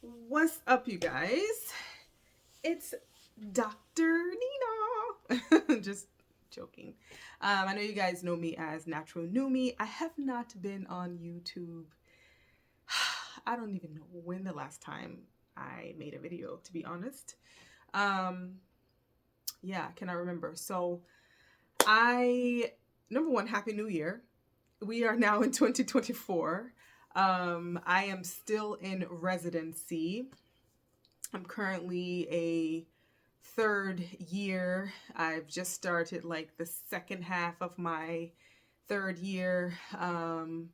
What's up, you guys? It's Dr. Nina. Just joking. I know you guys know me as Natural New Me. I have not been on YouTube. I don't even know when the last time I made a video, to be honest. Um, yeah, can I remember? So, number one, Happy New Year. We are now in 2024. I am still in residency. I'm currently a third year. I've just started like the second half of my third year. And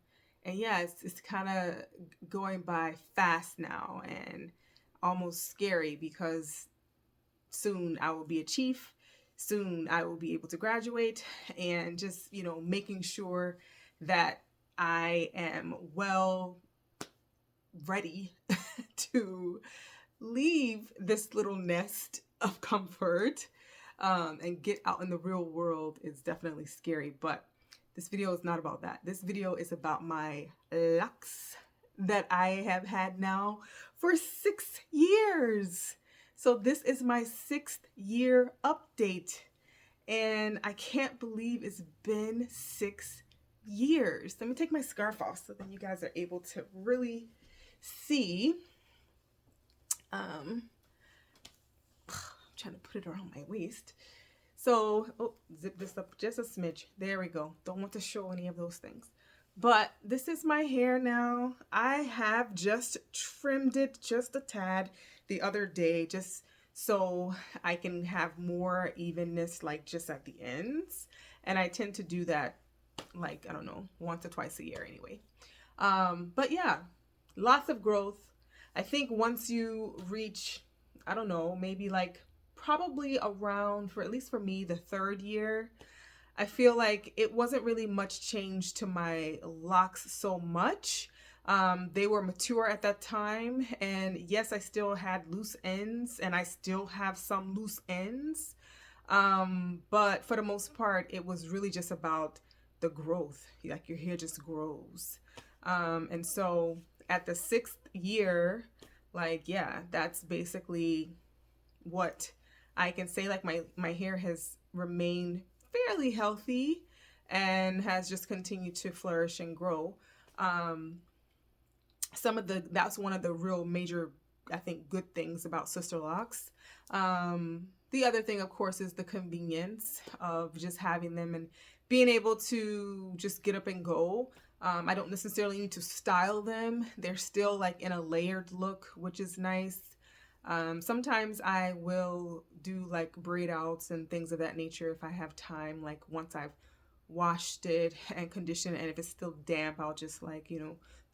yeah, it's kind of going by fast now and almost scary because soon I will be a chief. Soon I will be able to graduate and just, making sure that I am well ready to leave this little nest of comfort and get out in the real world is definitely scary. But this video is not about that. This video is about my locks that I have had now for 6 years. So this is my 6th year update. And I can't believe it's been 6 years. Let me take my scarf off so then you guys are able to really see. I'm trying to put it around my waist. So, zip this up just a smidge. There we go. Don't want to show any of those things. But this is my hair now. I have just trimmed it just a tad the other day just so I can have more evenness like just at the ends. And I tend to do that like, I don't know, once or twice a year anyway. But yeah, lots of growth. I think once you reach, I don't know, maybe like probably around, for at least for me, the third year, I feel like it wasn't really much change to my locks so much. They were mature at that time, and yes, I still had loose ends, and I still have some loose ends. But for the most part, it was really just about the growth. Like your hair just grows. And so at the 6th year, like, yeah, that's basically what I can say. Like my hair has remained fairly healthy and has just continued to flourish and grow. That's one of the real major, I think, good things about Sisterlocks. The other thing, of course, is the convenience of just having them and being able to just get up and go. I don't necessarily need to style them. They're still like in a layered look, which is nice. Sometimes I will do like braid outs and things of that nature if I have time, like once I've washed it and conditioned it, and if it's still damp, I'll just like,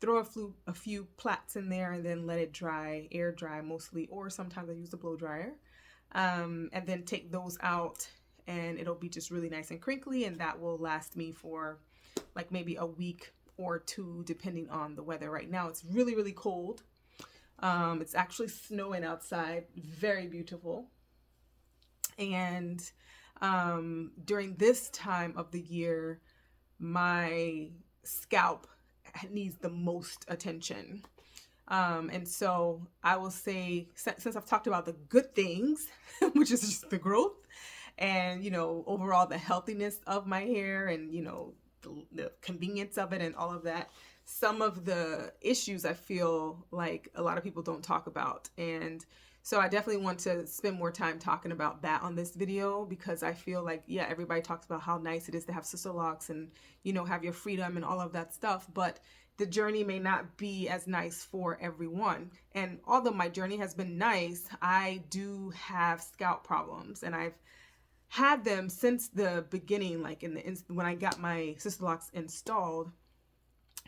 throw a few plaits in there and then let it dry, air dry mostly, or sometimes I use the blow dryer. And then take those out and it'll be just really nice and crinkly, and that will last me for like maybe a week or two depending on the weather. Right now it's really, really cold. It's actually snowing outside. Very beautiful. And during this time of the year, my scalp needs the most attention. And so I will say, since I've talked about the good things, which is just the growth and, overall the healthiness of my hair and, the convenience of it and all of that, some of the issues I feel like a lot of people don't talk about. And so I definitely want to spend more time talking about that on this video, because I feel like, yeah, everybody talks about how nice it is to have Sisterlocks and, have your freedom and all of that stuff. But the journey may not be as nice for everyone. And although my journey has been nice, I do have scalp problems, and I've had them since the beginning. Like when I got my Sisterlocks installed,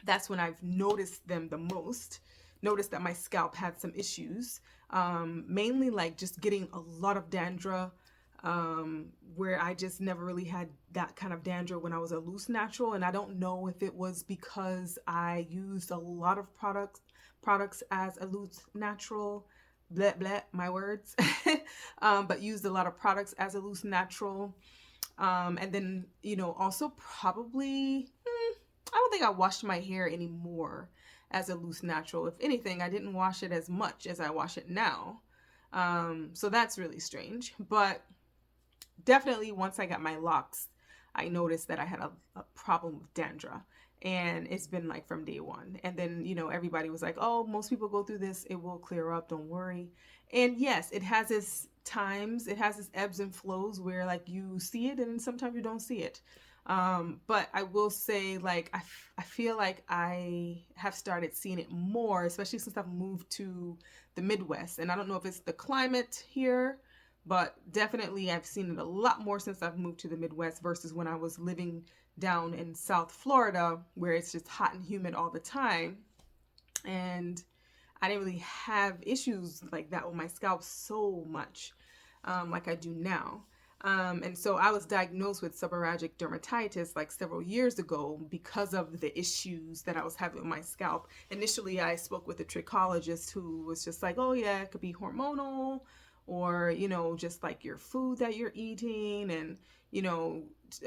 that's when I've noticed them the most. Noticed that my scalp had some issues, mainly like just getting a lot of dandruff, where I just never really had that kind of dandruff when I was a loose natural. And I don't know if it was because I used a lot of products as a loose natural, blah blah, my words, but used a lot of products as a loose natural. And then, also probably, I don't think I washed my hair anymore as a loose natural. If anything, I didn't wash it as much as I wash it now. So that's really strange. But definitely once I got my locks, I noticed that I had a problem with dandruff. And it's been like from day one. And then, everybody was like, oh, most people go through this. It will clear up. Don't worry. And yes, it has its times. It has its ebbs and flows where like you see it and sometimes you don't see it. But I will say, like, I feel like I have started seeing it more, especially since I've moved to the Midwest. And I don't know if it's the climate here, but definitely I've seen it a lot more since I've moved to the Midwest versus when I was living down in South Florida, where it's just hot and humid all the time. And I didn't really have issues like that with my scalp so much, like I do now. And so I was diagnosed with seborrheic dermatitis like several years ago because of the issues that I was having with my scalp. Initially, I spoke with a trichologist who was just like, oh yeah, it could be hormonal, or, just like your food that you're eating, and,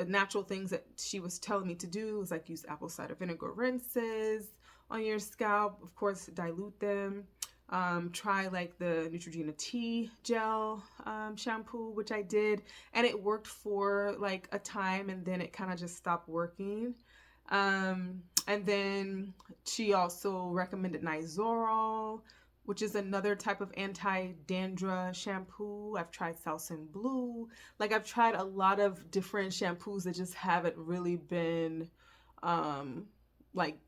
natural things that she was telling me to do was like use apple cider vinegar rinses on your scalp. Of course, dilute them. Try like the Neutrogena tea gel shampoo, which I did, and it worked for like a time, and then it kind of just stopped working. And then she also recommended Nizoral, which is another type of anti-dandruff shampoo. I've tried Salsin Blue. Like, I've tried a lot of different shampoos that just haven't really been like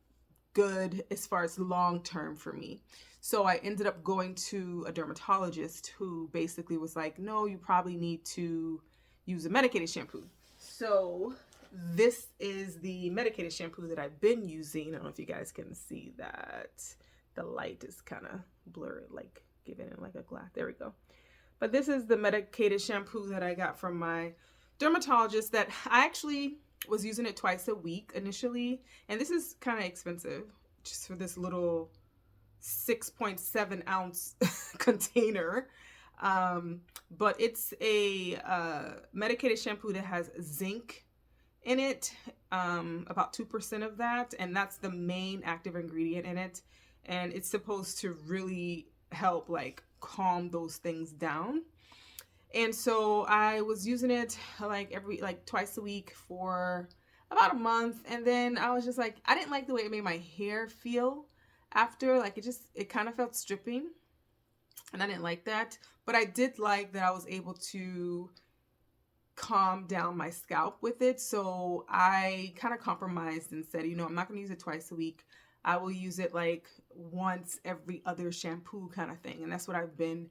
good as far as long term for me. So I ended up going to a dermatologist who basically was like, no, you probably need to use a medicated shampoo. So this is the medicated shampoo that I've been using. I don't know if you guys can see that. The light is kind of blurred, like giving it like a glass. There we go. But this is the medicated shampoo that I got from my dermatologist that I actually was using it twice a week initially. And this is kind of expensive just for this little 6.7 ounce container. But it's a medicated shampoo that has zinc in it, about 2% of that. And that's the main active ingredient in it. And it's supposed to really help like calm those things down. And so I was using it like twice a week for about a month. And then I was just like, I didn't like the way it made my hair feel after. Like it kind of felt stripping, and I didn't like that. But I did like that I was able to calm down my scalp with it. So I kind of compromised and said, I'm not going to use it twice a week. I will use it like once every other shampoo kind of thing. And that's what I've been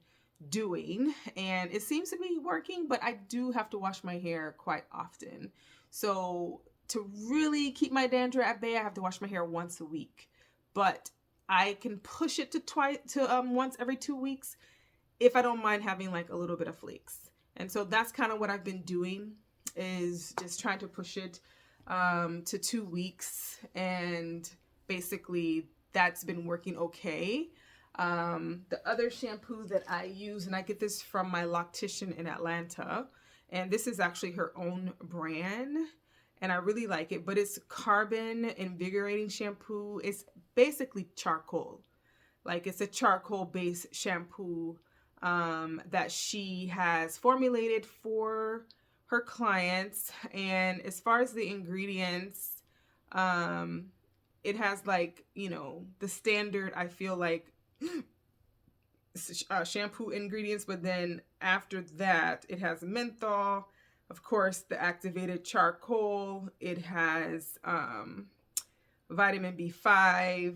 doing. And it seems to be working, but I do have to wash my hair quite often. So to really keep my dandruff at bay, I have to wash my hair once a week. But I can push it to once every 2 weeks if I don't mind having like a little bit of flakes. And so that's kind of what I've been doing, is just trying to push it to 2 weeks. And basically that's been working okay. The other shampoo that I use, and I get this from my loctician in Atlanta, and this is actually her own brand, and I really like it, but it's Carbon Invigorating Shampoo. It's basically charcoal. Like, it's a charcoal based shampoo that she has formulated for her clients. And as far as the ingredients, it has like, the standard, I feel like, shampoo ingredients, but then after that it has menthol, of course, the activated charcoal. It has vitamin B5,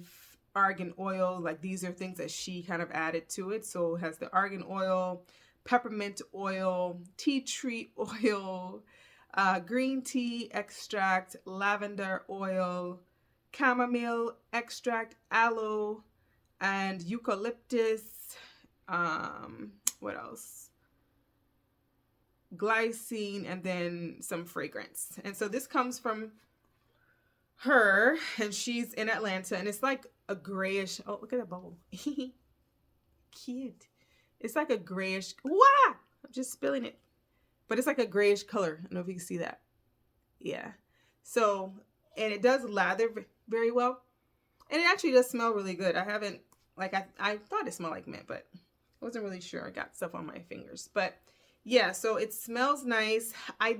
argan oil. Like, these are things that she kind of added to it. So it has the argan oil, peppermint oil, tea tree oil, green tea extract, lavender oil, chamomile extract, aloe, and eucalyptus. What else? Glycine, and then some fragrance. And so this comes from her, and she's in Atlanta, and it's like a grayish, oh, look at that bubble. Cute. It's like a grayish, wow, I'm just spilling it. But it's like a grayish color. I don't know if you can see that. Yeah. So, and it does lather very well. And it actually does smell really good. I haven't, like, I thought it smelled like mint, but I wasn't really sure. I got stuff on my fingers. But yeah, so it smells nice. I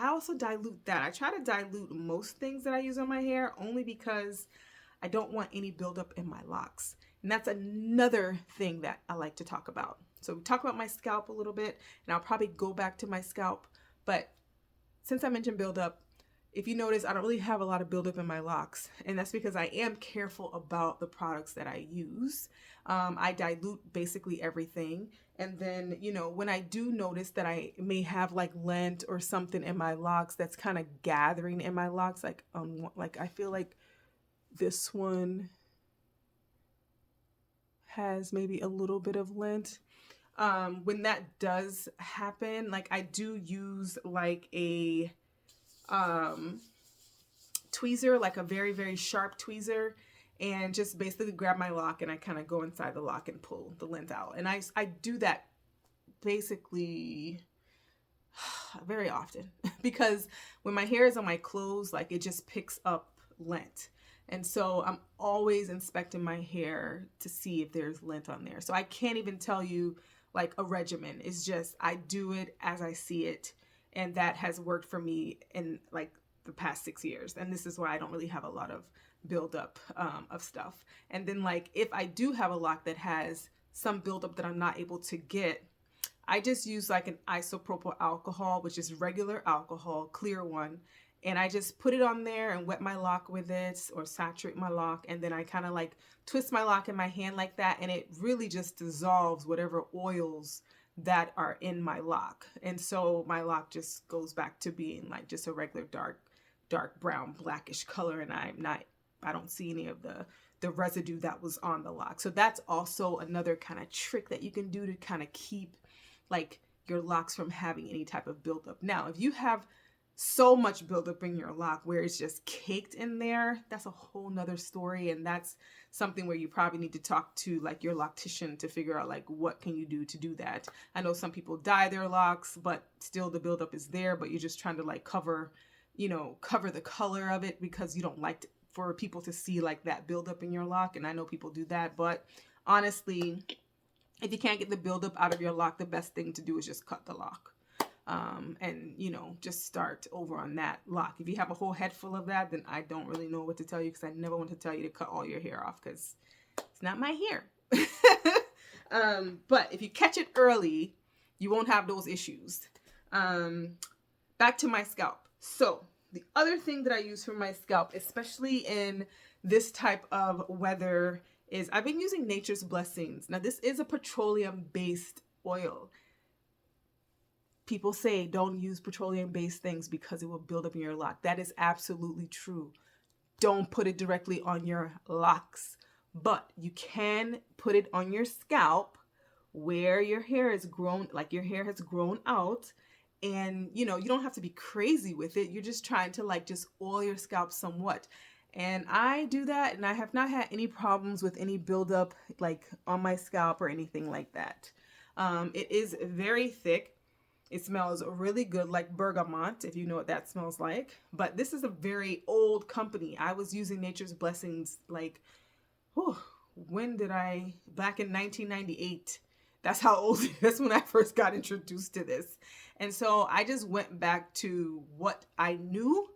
also dilute that. I try to dilute most things that I use on my hair only because I don't want any buildup in my locks. And that's another thing that I like to talk about. So we talk about my scalp a little bit, and I'll probably go back to my scalp. But since I mentioned buildup, if you notice, I don't really have a lot of buildup in my locks. And that's because I am careful about the products that I use. I dilute basically everything. And then, you know, when I do notice that I may have like lint or something in my locks that's kind of gathering in my locks, like I feel like this one has maybe a little bit of lint. When that does happen, like I do use like a tweezer, like a very, very sharp tweezer, and just basically grab my lock and I kind of go inside the lock and pull the lint out. And I do that basically very often because when my hair is on my clothes, like it just picks up lint. And so I'm always inspecting my hair to see if there's lint on there. So I can't even tell you like a regimen. It's just I do it as I see it. And that has worked for me in like the past 6 years. And this is why I don't really have a lot of buildup of stuff. And then like if I do have a lock that has some buildup that I'm not able to get, I just use like an isopropyl alcohol, which is regular alcohol, clear one. And I just put it on there and wet my lock with it or saturate my lock. And then I kind of like twist my lock in my hand like that. And it really just dissolves whatever oils that are in my lock. And so my lock just goes back to being like just a regular dark brown, blackish color. And I don't see any of the residue that was on the lock. So that's also another kind of trick that you can do to kind of keep like your locks from having any type of buildup. Now, if you have so much buildup in your lock where it's just caked in there, that's a whole nother story. And that's something where you probably need to talk to like your loctician to figure out like what can you do to do that. I know some people dye their locks, but still the buildup is there, but you're just trying to like cover the color of it because you don't like for people to see like that buildup in your lock. And I know people do that, but honestly, if you can't get the buildup out of your lock, the best thing to do is just cut the lock. And just start over on that lock. If you have a whole head full of that, then I don't really know what to tell you because I never want to tell you to cut all your hair off because it's not my hair. But if you catch it early, you won't have those issues. Back to my scalp. So the other thing that I use for my scalp, especially in this type of weather, is I've been using Nature's Blessings. Now this is a petroleum-based oil. People say don't use petroleum-based things because it will build up in your lock. That is absolutely true. Don't put it directly on your locks, but you can put it on your scalp where your hair is grown, like your hair has grown out. And you don't have to be crazy with it. You're just trying to like just oil your scalp somewhat. And I do that and I have not had any problems with any buildup like on my scalp or anything like that. It is very thick. It smells really good, like bergamot, if you know what that smells like. But this is a very old company. I was using Nature's Blessings like, back in 1998. That's how old, that's when I first got introduced to this. And so I just went back to what I knew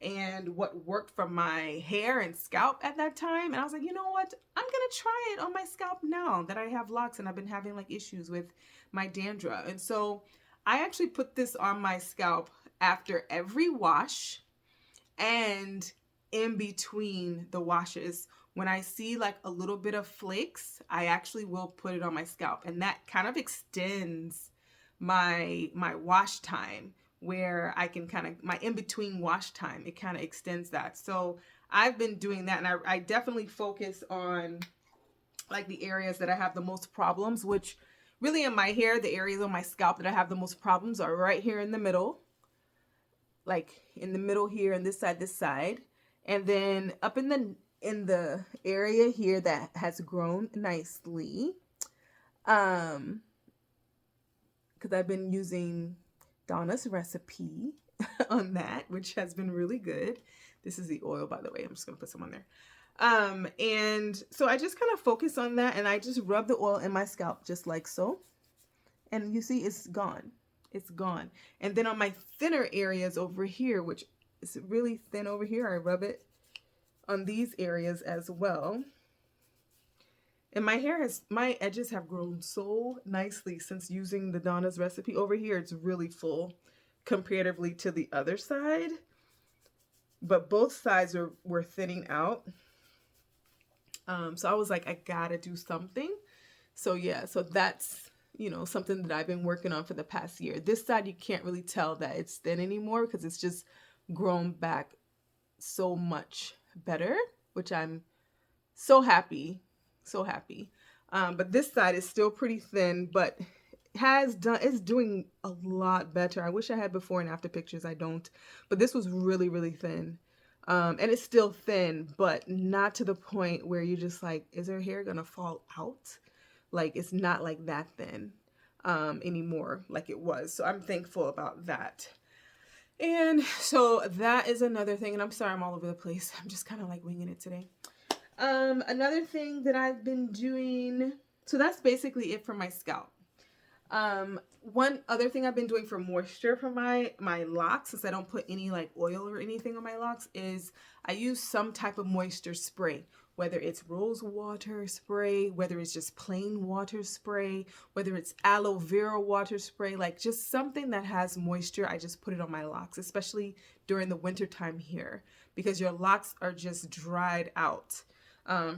and what worked for my hair and scalp at that time. And I was like, you know what? I'm going to try it on my scalp now that I have locks and I've been having like issues with my dandruff. And so I actually put this on my scalp after every wash and in between the washes. When I see like a little bit of flakes, I actually will put it on my scalp, and that kind of extends my wash time, where I can kind of, my in-between wash time, it kind of extends that. So I've been doing that, and I definitely focus on like the areas that I have the most problems, which really in my hair, the areas on my scalp that I have the most problems are right here in the middle, like in the middle here and this side. And then up in the area here that has grown nicely. Because I've been using Donna's recipe on that, which has been really good. This is the oil, by the way. I'm just going to put some on there. And so I just kind of focus on that, and I just rub the oil in my scalp just like so. And you see it's gone. It's gone. And then on my thinner areas over here, which is really thin over here, I rub it on these areas as well. And my edges have grown so nicely since using the Donna's recipe. Over here, it's really full comparatively to the other side. But both sides were thinning out. So I was like, I gotta do something. So yeah, so that's, you know, something that I've been working on for the past year. This side, you can't really tell that it's thin anymore because it's just grown back so much better, which I'm so happy. So happy. But this side is still pretty thin, but it's doing a lot better. I wish I had before and after pictures. I don't, but this was really, really thin. And it's still thin, but not to the point where you're just like, is her hair gonna fall out? Like, it's not like that thin anymore like it was. So I'm thankful about that. And so that is another thing. And I'm sorry I'm all over the place. I'm just kind of like winging it today. Another thing that I've been doing, so that's basically it for my scalp. One other thing I've been doing for moisture for my locks, since I don't put any like oil or anything on my locks, is I use some type of moisture spray, whether it's rose water spray, whether it's just plain water spray, whether it's aloe vera water spray, like just something that has moisture. I just put it on my locks, especially during the winter time here, because your locks are just dried out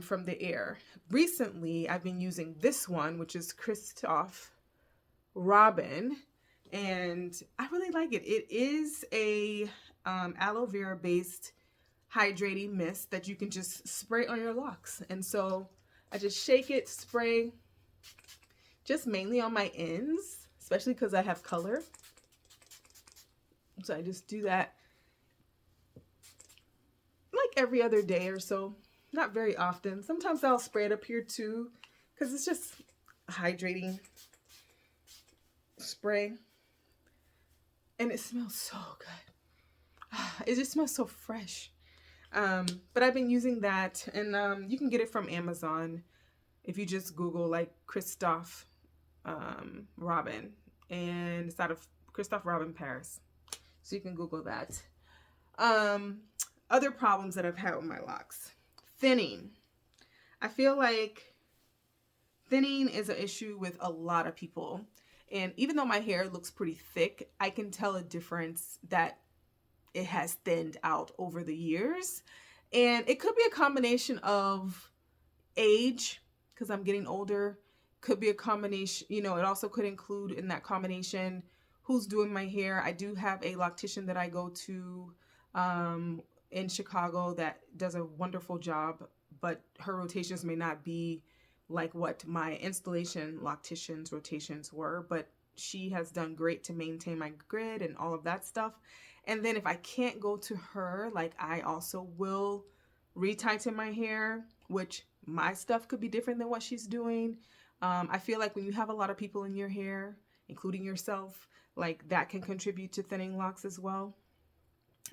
from the air. Recently, I've been using this one, which is Christoph Robin, and I really like it. It is a aloe vera based hydrating mist that you can just spray on your locks. And so I just shake it, spray, just mainly on my ends, especially because I have color. So I just do that like every other day or so. Not very often. Sometimes I'll spray it up here too, because it's just hydrating spray. And it smells so good. It just smells so fresh. But I've been using that, and you can get it from Amazon if you just Google like Christoph Robin, and it's out of Christoph Robin Paris. So you can Google that. Other problems that I've had with my locks. Thinning. I feel like thinning is an issue with a lot of people. And even though my hair looks pretty thick, I can tell a difference that it has thinned out over the years. And it could be a combination of age, because I'm getting older. Could be a combination, you know, it also could include in that combination who's doing my hair. I do have a loctician that I go to in Chicago that does a wonderful job, but her rotations may not be like what my installation loctician's rotations were, but she has done great to maintain my grid and all of that stuff. And then if I can't go to her, like I also will retighten my hair, which my stuff could be different than what she's doing. I feel like when you have a lot of people in your hair, including yourself, like that can contribute to thinning locks as well.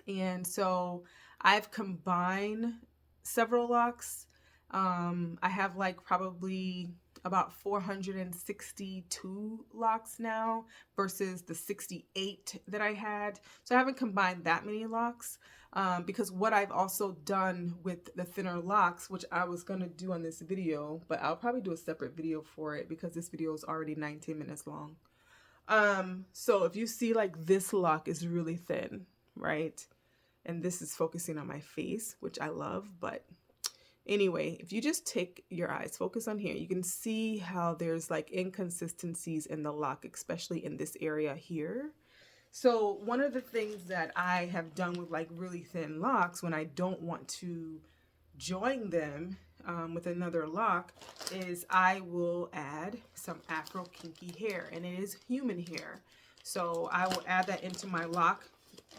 And so I've combined several locks. I have like probably about 462 locks now versus the 68 that I had. So I haven't combined that many locks because what I've also done with the thinner locks, which I was going to do on this video, but I'll probably do a separate video for it because this video is already 19 minutes long. So if you see like this lock is really thin, right? And this is focusing on my face, which I love, but anyway, if you just take your eyes, focus on here, you can see how there's like inconsistencies in the lock, especially in this area here. So one of the things that I have done with like really thin locks when I don't want to join them with another lock is I will add some Afro kinky hair, and it is human hair. So I will add that into my lock.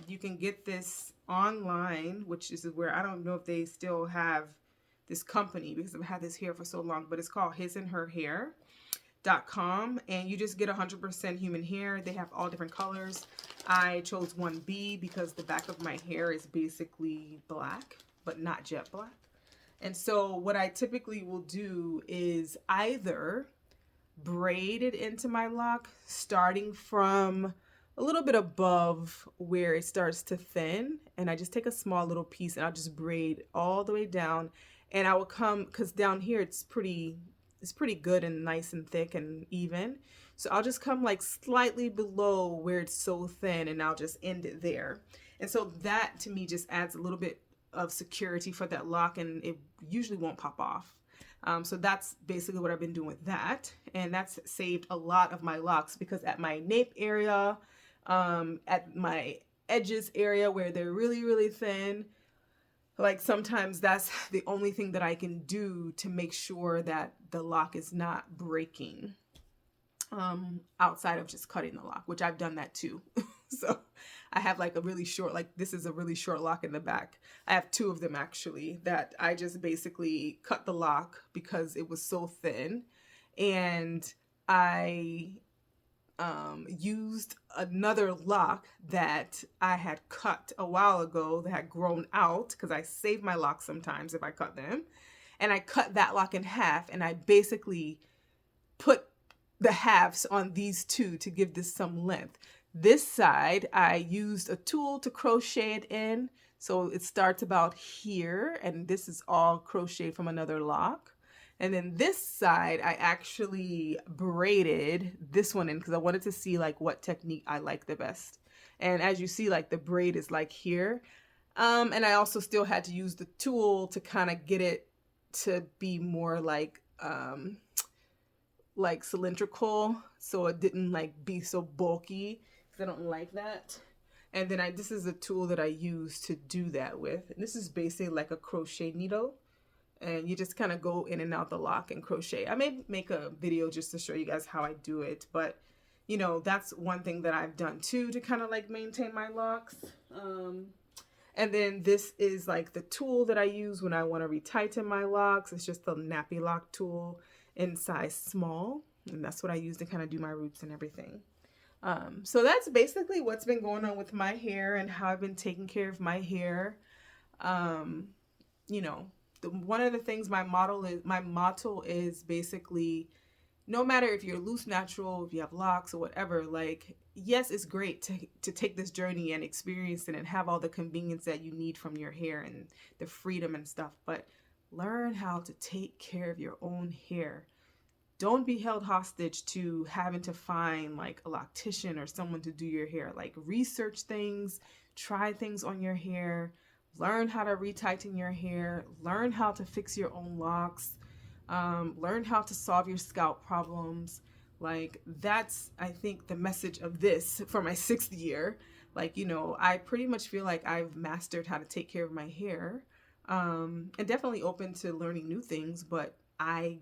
You can get this online, which is where I don't know if they still have this company because I've had this hair for so long, but it's called hisandherhair.com, and you just get 100% human hair. They have all different colors. I chose 1B because the back of my hair is basically black, but not jet black. And so what I typically will do is either braid it into my lock, starting from a little bit above where it starts to thin, and I just take a small little piece and I'll just braid all the way down. And I will come, because down here it's pretty good and nice and thick and even, so I'll just come like slightly below where it's so thin, and I'll just end it there. And so that to me just adds a little bit of security for that lock, and it usually won't pop off. So that's basically what I've been doing with that. And that's saved a lot of my locks, because at my nape area, at my edges area where they're really, really thin, like sometimes that's the only thing that I can do to make sure that the lock is not breaking, outside of just cutting the lock, which I've done that too. So I have like a really short, like this is a really short lock in the back. I have two of them actually that I just basically cut the lock because it was so thin, and I used another lock that I had cut a while ago that had grown out, because I save my locks sometimes if I cut them, and I cut that lock in half, and I basically put the halves on these two to give this some length. This side, I used a tool to crochet it in. So it starts about here, and this is all crocheted from another lock. And then this side, I actually braided this one in because I wanted to see like what technique I like the best. And as you see, like the braid is like here. And I also still had to use the tool to kind of get it to be more like cylindrical, so it didn't like be so bulky, because I don't like that. And then this is a tool that I use to do that with. And this is basically like a crochet needle, and you just kind of go in and out the lock and crochet. I may make a video just to show you guys how I do it, but you know, that's one thing that I've done too to kind of like maintain my locks. And then this is like the tool that I use when I want to retighten my locks. It's just the nappy lock tool in size small, and that's what I use to kind of do my roots and everything. So that's basically what's been going on with my hair and how I've been taking care of my hair. You know, one of the things my motto is basically, no matter if you're loose natural, if you have locks or whatever, like, yes, it's great to take this journey and experience it and have all the convenience that you need from your hair and the freedom and stuff, but learn how to take care of your own hair. Don't be held hostage to having to find like a loctician or someone to do your hair. Like, research things, try things on your hair, learn how to retighten your hair, learn how to fix your own locks, learn how to solve your scalp problems. Like, that's, I think, the message of this for my 6th year. Like, you know, I pretty much feel like I've mastered how to take care of my hair, and definitely open to learning new things, but I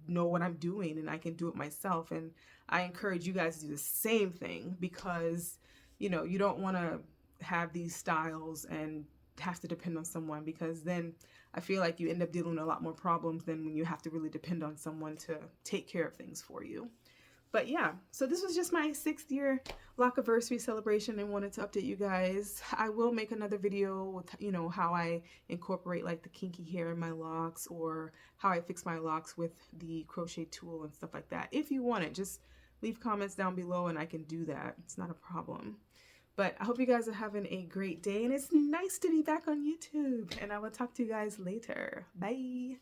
know what I'm doing and I can do it myself. And I encourage you guys to do the same thing, because, you know, you don't want to have these styles and have to depend on someone, because then I feel like you end up dealing with a lot more problems than when you have to really depend on someone to take care of things for you. But yeah, so this was just my 6th year Locaversary celebration, and wanted to update you guys. I will make another video with, you know, how I incorporate like the kinky hair in my locks, or how I fix my locks with the crochet tool and stuff like that. If you want it, just leave comments down below and I can do that. It's not a problem. But I hope you guys are having a great day, and it's nice to be back on YouTube, and I will talk to you guys later. Bye.